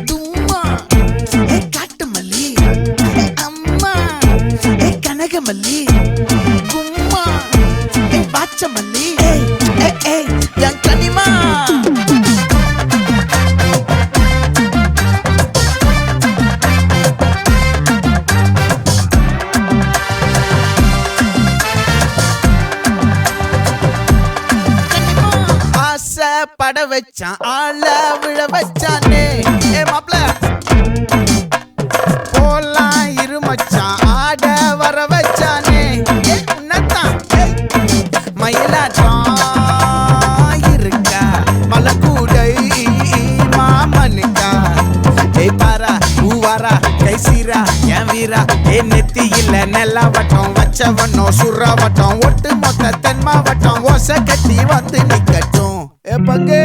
தும்மா காட்டு மல்லி அம்மா கனகமல்லி கும்மா பாச்ச மல்லி என் கனிமா பட வச்சான் ஆள விழ வச்சானே மாப்ள போலாம் இருமச்சான் ஆட வர வச்சானே உன்னத்தான் மயிலாட்டம் இருக்கா மலக்கூடை மாமனுக்கா பாரா பூவாரா கைசீரா என் வீரா நெத்தி இல்ல நெல்லா வட்டம் வச்சவனோ சுறா வட்டம் ஒட்டு மொத்த தென் மாவட்டம் ஓசை கட்டி வந்து நிக்கட்டும் பங்கே